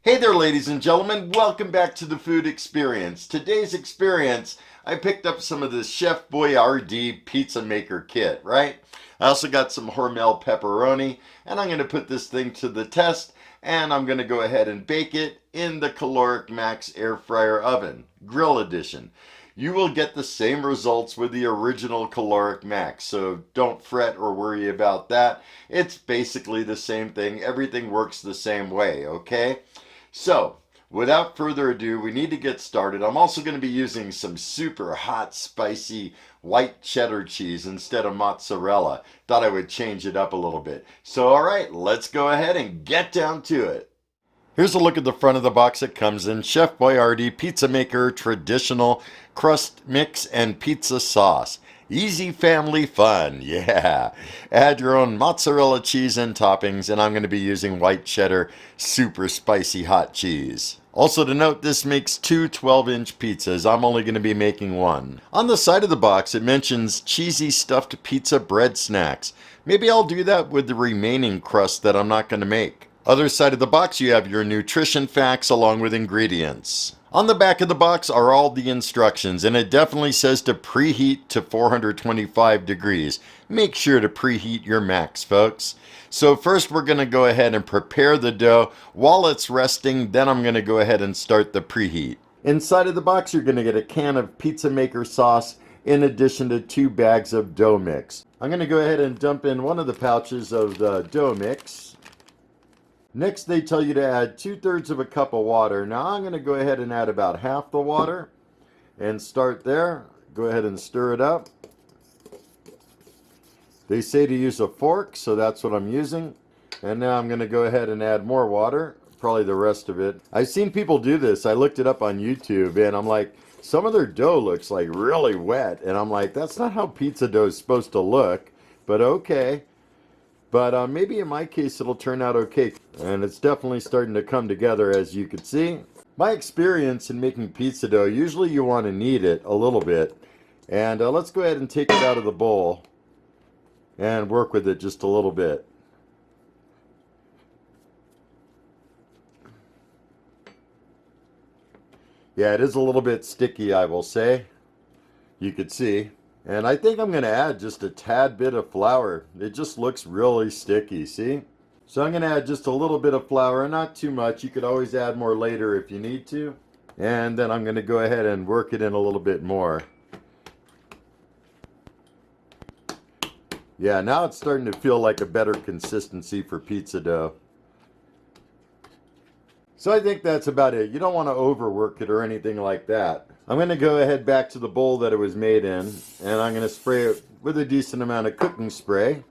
Hey there, ladies and gentlemen. Welcome back to the Food Experience. Today's experience, I picked up some of this Chef Boyardee pizza maker kit, right? I also got some Hormel pepperoni, and I'm going to put this thing to the test, and I'm going to go ahead and bake it in the Kalorik Maxx air fryer oven, grill edition. You will get the same results with the original Kalorik Maxx, so don't fret or worry about that. It's basically the same thing. Everything works the same way, okay? So, without further ado, we need to get started. I'm also going to be using some super hot, spicy white cheddar cheese instead of mozzarella. Thought I would change it up a little bit. So, all right, let's go ahead and get down to it. Here's a look at the front of the box it comes in. Chef Boyardee Pizza Maker Traditional Crust Mix and Pizza Sauce. Easy family fun, yeah. Add your own mozzarella cheese and toppings, and I'm going to be using white cheddar super spicy hot cheese. Also to note, this makes two 12-inch pizzas. I'm only going to be making one. On the side of the box, it mentions cheesy stuffed pizza bread snacks. Maybe I'll do that with the remaining crust that I'm not going to make. Other side of the box, you have your nutrition facts along with ingredients. On the back of the box are all the instructions, and it definitely says to preheat to 425 degrees. Make sure to preheat your max, folks. So first we're going to go ahead and prepare the dough. While it's resting, then I'm going to go ahead and start the preheat. Inside of the box, you're going to get a can of pizza maker sauce in addition to 2 bags of dough mix. I'm going to go ahead and dump in one of the pouches of the dough mix. Next, they tell you to add 2/3 of a cup of water. Now, I'm going to go ahead and add about half the water and start there. Go ahead and stir it up. They say to use a fork, so that's what I'm using. And now I'm going to go ahead and add more water, probably the rest of it. I've seen people do this. I looked it up on YouTube, and I'm like, some of their dough looks like really wet. And I'm like, that's not how pizza dough is supposed to look, but okay. But maybe in my case it'll turn out okay. And it's definitely starting to come together, as you can see. My experience in making pizza dough, usually you want to knead it a little bit. And let's go ahead and take it out of the bowl and work with it just a little bit. Yeah, it is a little bit sticky, I will say. You could see. And I think I'm going to add just a tad bit of flour. It just looks really sticky, see? So I'm going to add just a little bit of flour, not too much. You could always add more later if you need to. And then I'm going to go ahead and work it in a little bit more. Yeah, now it's starting to feel like a better consistency for pizza dough. So I think that's about it. You don't want to overwork it or anything like that. I'm going to go ahead back to the bowl that it was made in, and I'm going to spray it with a decent amount of cooking spray.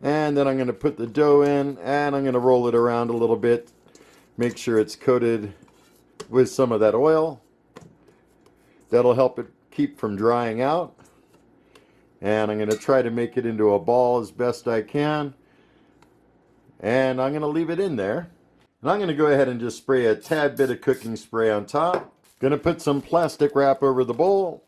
And then I'm going to put the dough in, and I'm going to roll it around a little bit. Make sure it's coated with some of that oil. That'll help it keep from drying out. And I'm going to try to make it into a ball as best I can. And I'm going to leave it in there. And I'm going to go ahead and just spray a tad bit of cooking spray on top. Going to put some plastic wrap over the bowl.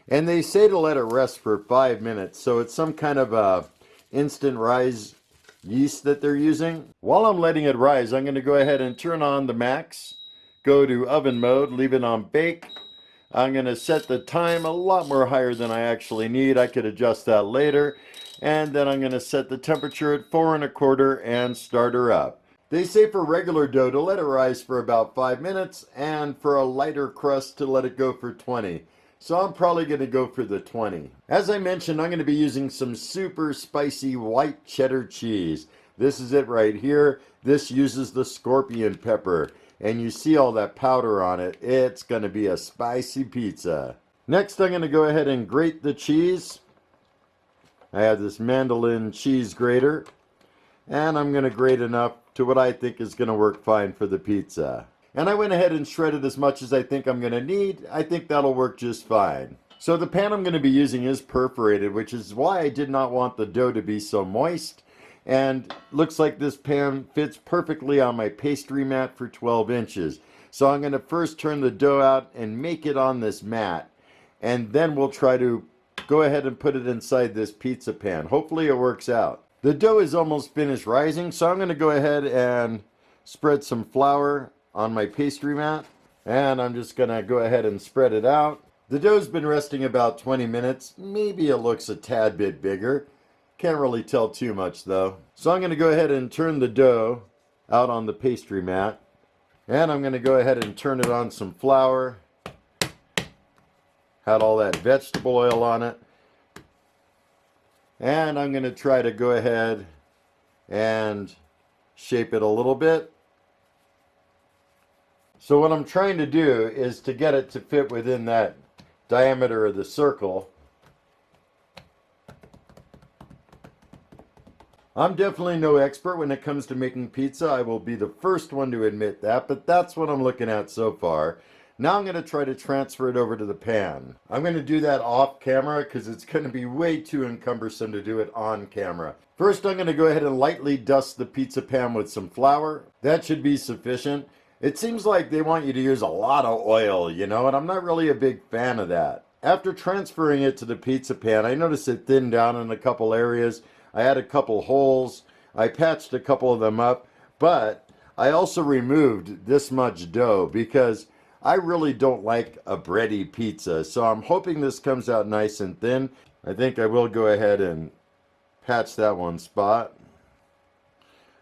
And they say to let it rest for 5 minutes. So it's some kind of instant rise yeast that they're using. While I'm letting it rise, I'm going to go ahead and turn on the max. Go to oven mode, leave it on bake. I'm going to set the time a lot more higher than I actually need. I could adjust that later. And then I'm going to set the temperature at 4 1/4 and start her up. They say for regular dough to let it rise for about 5 minutes, and for a lighter crust to let it go for 20. So I'm probably going to go for the 20. As I mentioned, I'm going to be using some super spicy white cheddar cheese. This is it right here. This uses the scorpion pepper. And you see all that powder on it. It's going to be a spicy pizza. Next, I'm going to go ahead and grate the cheese. I have this mandolin cheese grater. And I'm going to grate enough to what I think is going to work fine for the pizza. And I went ahead and shredded as much as I think I'm going to need. I think that'll work just fine. So the pan I'm going to be using is perforated, which is why I did not want the dough to be so moist. And looks like this pan fits perfectly on my pastry mat for 12 inches. So I'm going to first turn the dough out and make it on this mat. And then we'll try to go ahead and put it inside this pizza pan. Hopefully it works out. The dough is almost finished rising, so I'm going to go ahead and spread some flour on my pastry mat, and I'm just going to go ahead and spread it out. The dough's been resting about 20 minutes. Maybe it looks a tad bit bigger. Can't really tell too much though. So I'm going to go ahead and turn the dough out on the pastry mat. And I'm going to go ahead and turn it on some flour. Had all that vegetable oil on it. And I'm going to try to go ahead and shape it a little bit. So what I'm trying to do is to get it to fit within that diameter of the circle. I'm definitely no expert when it comes to making pizza. I will be the first one to admit that, but that's what I'm looking at so far. Now I'm going to try to transfer it over to the pan. I'm going to do that off camera because it's going to be way too cumbersome to do it on camera. First, I'm going to go ahead and lightly dust the pizza pan with some flour. That should be sufficient. It seems like they want you to use a lot of oil, you know, and I'm not really a big fan of that. After transferring it to the pizza pan, I noticed it thinned down in a couple areas. I had a couple holes. I patched a couple of them up, but I also removed this much dough because I really don't like a bready pizza. So I'm hoping this comes out nice and thin. I think I will go ahead and patch that one spot.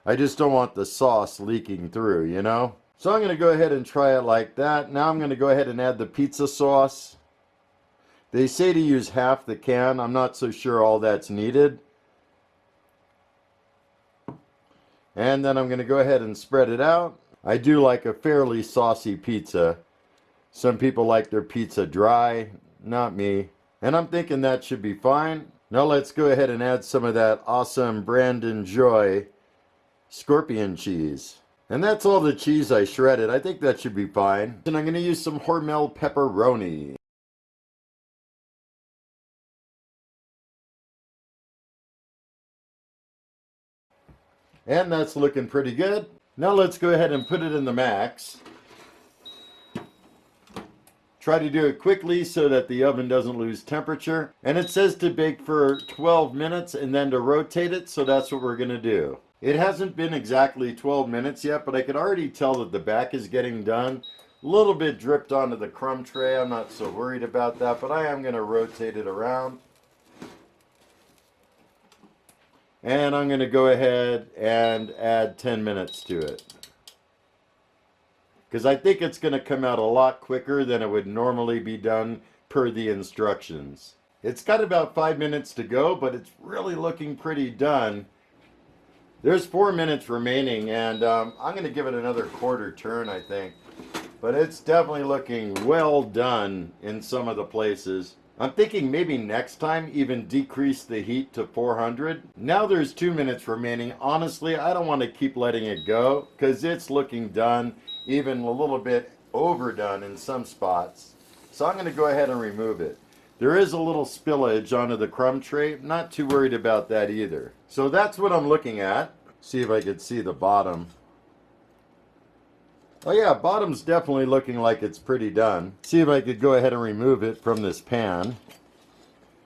I just don't want the sauce leaking through, you know? So I'm going to go ahead and try it like that. Now I'm going to go ahead and add the pizza sauce. They say to use half the can. I'm not so sure all that's needed. And then I'm going to go ahead and spread it out. I do like a fairly saucy pizza. Some people like their pizza dry, not me. And I'm thinking that should be fine. Now let's go ahead and add some of that awesome Brandon Joy scorpion cheese. And that's all the cheese I shredded. I think that should be fine. And I'm going to use some Hormel pepperoni. And that's looking pretty good. Now let's go ahead and put it in the Maxx. Try to do it quickly so that the oven doesn't lose temperature. And it says to bake for 12 minutes and then to rotate it, so that's what we're going to do. It hasn't been exactly 12 minutes yet, but I could already tell that the back is getting done. A little bit dripped onto the crumb tray. I'm not so worried about that, but I am going to rotate it around. And I'm going to go ahead and add 10 minutes to it, because I think it's going to come out a lot quicker than it would normally be done per the instructions. It's got about 5 minutes to go, but it's really looking pretty done. There's 4 minutes remaining, and I'm going to give it another quarter turn, I think. But it's definitely looking well done in some of the places. I'm thinking maybe next time even decrease the heat to 400. Now there's 2 minutes remaining. Honestly, I don't want to keep letting it go because it's looking done, even a little bit overdone in some spots. So I'm going to go ahead and remove it. There is a little spillage onto the crumb tray. Not too worried about that either. So that's what I'm looking at. See if I could see the bottom. Oh yeah, bottom's definitely looking like it's pretty done. See if I could go ahead and remove it from this pan.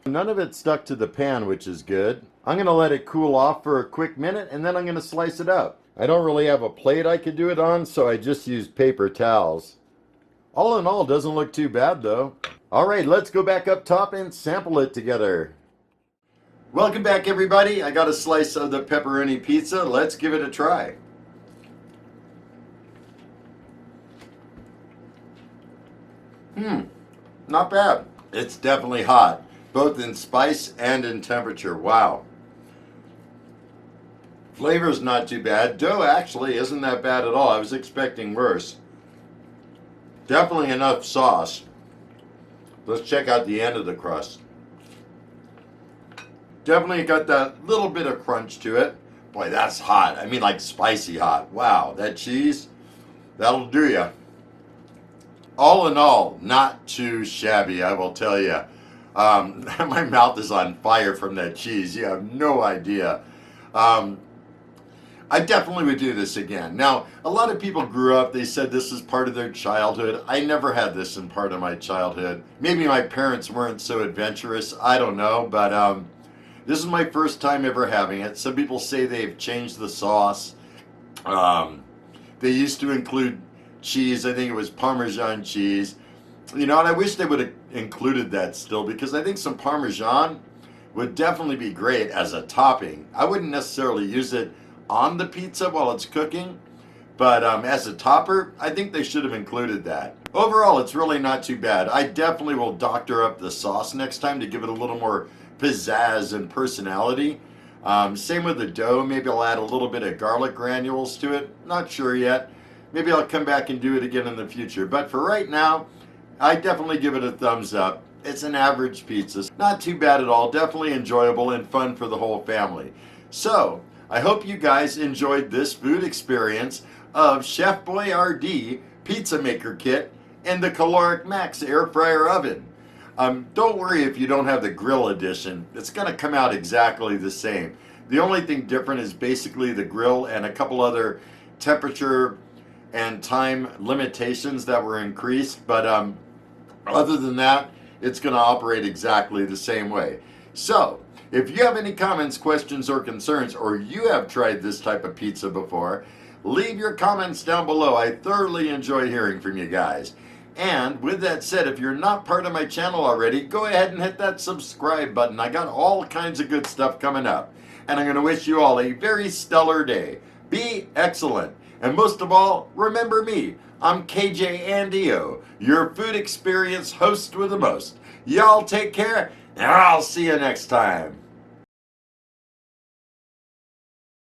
None of it stuck to the pan, which is good. I'm going to let it cool off for a quick minute, and then I'm going to slice it up. I don't really have a plate I could do it on, so I just used paper towels. All in all, doesn't look too bad though. All right, let's go back up top and sample it together. Welcome back, everybody. I got a slice of the pepperoni pizza. Let's give it a try. Not bad. It's definitely hot, both in spice and in temperature. Wow. Flavor's not too bad. Dough actually isn't that bad at all. I was expecting worse. Definitely enough sauce. Let's check out the end of the crust. Definitely got that little bit of crunch to it. Boy, that's hot. I mean, like spicy hot. Wow, that cheese, that'll do ya. All in all, not too shabby, I will tell you. My mouth is on fire from that cheese. You have no idea. I definitely would do this again. Now, a lot of people grew up, they said this is part of their childhood. I never had this in part of my childhood. Maybe my parents weren't so adventurous. I don't know, but this is my first time ever having it. Some people say they've changed the sauce. They used to include cheese. I think it was Parmesan cheese. You know, and I wish they would have included that still, because I think some Parmesan would definitely be great as a topping. I wouldn't necessarily use it on the pizza while it's cooking, but as a topper, I think they should have included that. Overall, it's really not too bad. I definitely will doctor up the sauce next time to give it a little more pizzazz and personality. Same with the dough. Maybe I'll add a little bit of garlic granules to it. Not sure yet. Maybe I'll come back and do it again in the future. But for right now, I definitely give it a thumbs up. It's an average pizza. Not too bad at all. Definitely enjoyable and fun for the whole family. So, I hope you guys enjoyed this food experience of Chef Boyardee Pizza Maker Kit and the Kalorik Maxx Air Fryer Oven. Don't worry if you don't have the grill edition. It's going to come out exactly the same. The only thing different is basically the grill and a couple other temperature and time limitations that were increased. But other than that, it's going to operate exactly the same way. So, if you have any comments, questions, or concerns, or you have tried this type of pizza before, leave your comments down below. I thoroughly enjoy hearing from you guys. And with that said, if you're not part of my channel already, go ahead and hit that subscribe button. I got all kinds of good stuff coming up. And I'm going to wish you all a very stellar day. Be excellent. And most of all, remember me. I'm KJ Andio, your food experience host with the most. Y'all take care, and I'll see you next time.